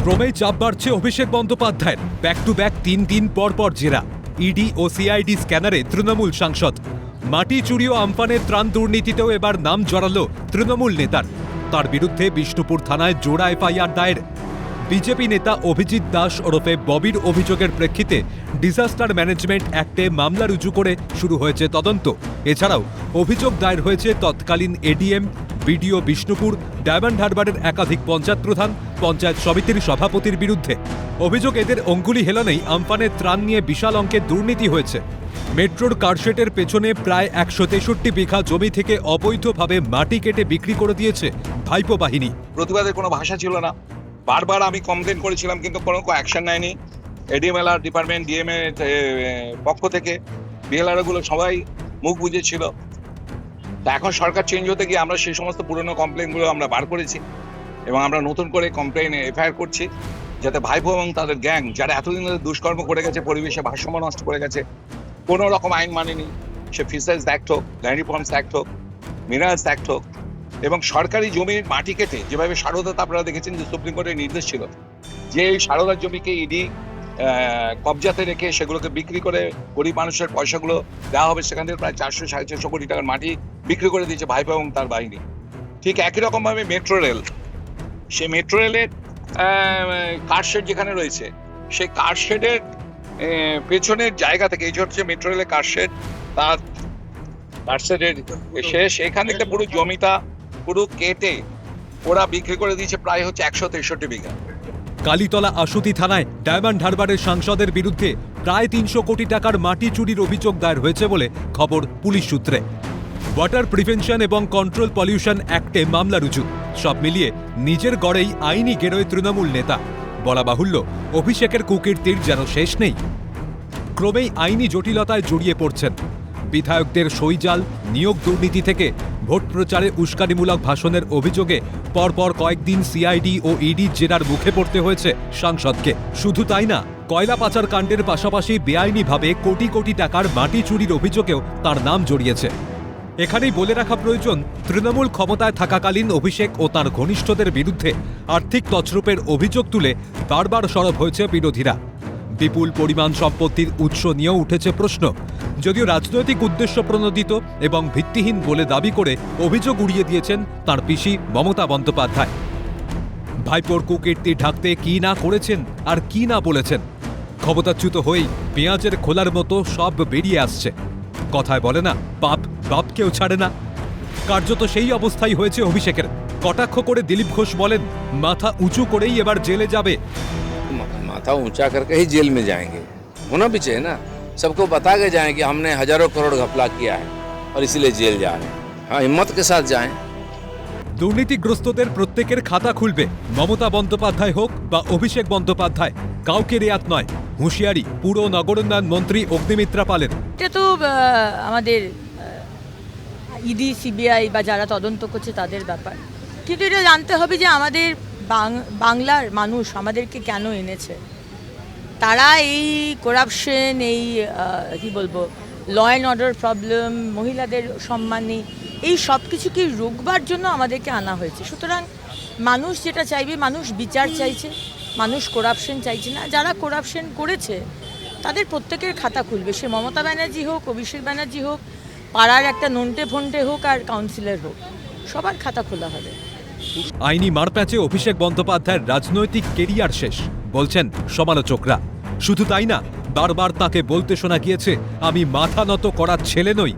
ক্রমেই চাপ বাড়ছে অভিষেক বন্দ্যোপাধ্যায়ের। ব্যাক টু ব্যাক 3 দিন পর জেরা। ইডি ও সিআইডি স্ক্যানারে তৃণমূল সাংসদ। মাটি চুরি ও আমফানের ত্রাণ দুর্নীতিতেও এবার নাম জড়ালো তৃণমূল নেতার। তার বিরুদ্ধে বিষ্ণুপুর থানায় জোড়া এফআইআর দায়ের। বিজেপি নেতা অভিজিৎ দাস ওরফে ববির অভিযোগের প্রেক্ষিতে ডিজাস্টার ম্যানেজমেন্ট অ্যাক্টে মামলা রুজু করে শুরু হয়েছে তদন্ত। এছাড়াও অভিযোগ দায়ের হয়েছে তৎকালীন এডিএম, বিডিও বিষ্ণুপুর, ডায়মন্ড হারবারের একাধিক পঞ্চায়েত প্রধান, পঞ্চায়েত সমিতির সভাপতির বিরুদ্ধে। অভিযোগ এদের অঙ্গুলি হেলনেই আমফানের ত্রাণ নিয়ে বিশাল অঙ্কের দুর্নীতি হয়েছে। মেট্রোর কারশেডের পেছনে প্রায় 163 বিঘা জমি থেকে অবৈধভাবে মাটি কেটে বিক্রি করে দিয়েছে ভাইপো বাহিনী। প্রতিবাদের কোনো ভাষা ছিল না। বারবার আমি কমপ্লেন করেছিলাম, কিন্তু কোনো অ্যাকশন নেয়নি। এডিএমএলআর ডিপার্টমেন্ট, ডিএমএ পক্ষ থেকে বিএলআর গুলো সবাই মুখ বুঝেছিল। তা এখন সরকার চেঞ্জ হতে গিয়ে আমরা সেই সমস্ত পুরনো কমপ্লেনগুলো আমরা বার করেছি এবং আমরা নতুন করে কমপ্লেন এফআইআর করছি, যাতে ভাইপো এবং তাদের গ্যাং, যারা এতদিন ধরে দুষ্কর্ম করে গেছে, পরিবেশে ভারসাম্য নষ্ট করে গেছে, কোনো রকম আইন মানেনি, সে ফিশারিজ অ্যাক্ট হোক, ল্যান্ড রিফর্মস অ্যাক্ট হোক, মিনারেলস অ্যাক্ট হোক, এবং সরকারি জমির মাটি কেটে যেভাবে সারদাতা, আপনারা দেখেছেন যে সুপ্রিম কোর্টের নির্দেশ ছিল যে এই সারদার জমিকে ইডি কবজাতে রেখে সেগুলোকে বিক্রি করে গরিব মানুষের পয়সাগুলো দেওয়া হবে। সেখান থেকে প্রায় 400-450 কোটি টাকার মাটি বিক্রি করে দিয়েছে ভাইপো এবং তার বাহিনী। ঠিক একই রকমভাবে মেট্রো রেল, সেই মেট্রো রেলের কারশেড যেখানে রয়েছে, সেই কারশেডের পেছনের জায়গা থেকে, এই হচ্ছে মেট্রো রেলের কারশেড, তার কারশেডের শেষ এখান থেকে পুরো জমিটা পুরো কেটে ওরা বিক্রি করে দিয়েছে প্রায় হচ্ছে 163 বিঘা। কালীতলা আশুতি থানায় ডায়মন্ড হারবারের সাংসদের বিরুদ্ধে প্রায় 300 কোটি টাকার মাটি চুরির অভিযোগ দায়ের হয়েছে বলে খবর পুলিশ সূত্রে। ওয়াটার প্রিভেনশন এবং কন্ট্রোল পলিউশন অ্যাক্টে মামলা রুজু। সব মিলিয়ে নিজের গড়েই আইনি গেরোয় তৃণমূল নেতা। বলা বাহুল্য, অভিষেকের কুকীর্তির যেন শেষ নেই। ক্রমেই আইনি জটিলতায় জড়িয়ে পড়ছেন। বিধায়কদের সইজাল, নিয়োগ দুর্নীতি থেকে ভোট প্রচারে উস্কানিমূলক ভাষণের অভিযোগে পরপর কয়েকদিন সিআইডি ও ইডির জেরার মুখে পড়তে হয়েছে সাংসদকে। শুধু তাই না, কয়লা পাচার কাণ্ডের পাশাপাশি বেআইনিভাবে কোটি কোটি টাকার মাটি চুরির অভিযোগেও তার নাম জড়িয়েছে। এখানেই বলে রাখা প্রয়োজন, তৃণমূল ক্ষমতায় থাকাকালীন অভিষেক ও তার ঘনিষ্ঠদের বিরুদ্ধে আর্থিক তছরূপের অভিযোগ তুলে বারবার সরব হয়েছে বিরোধীরা। বিপুল পরিমাণ সম্পত্তির উৎস নিয়েও উঠেছে প্রশ্ন, যদিও রাজনৈতিক উদ্দেশ্য প্রণোদিত এবং ভিত্তিহীন বলে দাবি করে অভিযোগ উড়িয়ে দিয়েছেন তার পিসি মমতা বন্দ্যোপাধ্যায়। ভাইপোর কুকীর্তি ঢাকতে কি না করেছেন আর কি না বলেছেন, ক্ষমতাচ্যুত হয়েই পেঁয়াজের খোলার মতো সব বেরিয়ে আসছে। কথায় বলে না, পাপ বাপকেও ছাড়ে না। কার্যত সেই অবস্থাই হয়েছে অভিষেকের। কটাক্ষ করে দিলীপ ঘোষ বলেন, মাথা উঁচু করেই এবার জেলে যাবে। माथा ऊंचा करके ही जेल में जाएंगे, होना भी चाहिए ना। सबको बता के जाएं कि हमने हजारों करोड़ घपला किया है और इसीलिए जेल जा रहे हैं। हाँ, हिम्मत के साथ जाएं। দুর্নীতিগ্রস্তদের প্রত্যেকের খাতা খুলবে, মমতা বন্দ্যোপাধ্যায় হোক বা অভিষেক বন্দ্যোপাধ্যায়, কাউকে রেয়াত নয়। হুঁশিয়ারি পুর নগরোন্নয়ন মন্ত্রী অগ্নিমিত্রা পালের। এটা তো আমাদের ইডি, সিবিআই বা যারা তদন্ত করছে তাদের ব্যাপার, কিন্তু এটা জানতে হবে যে আমাদের বাংলার মানুষ আমাদেরকে কেন এনেছে। তারা এই করাপশন, এই কি বলবো, ল অ্যান্ড অর্ডার প্রবলেম, মহিলাদের সম্মান নেই, এই সব কিছুকে রুখবার জন্য আমাদেরকে আনা হয়েছে। সুতরাং মানুষ যেটা চাইবে, মানুষ বিচার চাইছে, মানুষ করাপশন চাইছে না। যারা করাপশন করেছে তাদের প্রত্যেকের খাতা খুলবে, সে মমতা ব্যানার্জি হোক, অভিষেক ব্যানার্জি হোক, পাড়ার একটা নন্টে ফন্টে হোক আর কাউন্সিলর হোক, সবার খাতা খোলা হবে। আইনি মারপ্যাচে অভিষেক বন্দ্যোপাধ্যায়ের রাজনৈতিক কেরিয়ার শেষ বলছেন সমালোচকরা। শুধু তাই না, বারবার তাকে বলতে শোনা গিয়েছে, আমি মাথা নত করার ছেলে নই।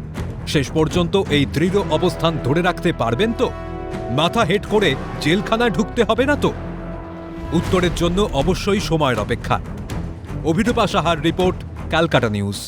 শেষ পর্যন্ত এই দৃঢ় অবস্থান ধরে রাখতে পারবেন তো? মাথা হেট করে জেলখানায় ঢুকতে হবে না তো? উত্তরের জন্য অবশ্যই সময়ের অপেক্ষা। অভিরূপা সাহার রিপোর্ট, ক্যালকাটা নিউজ।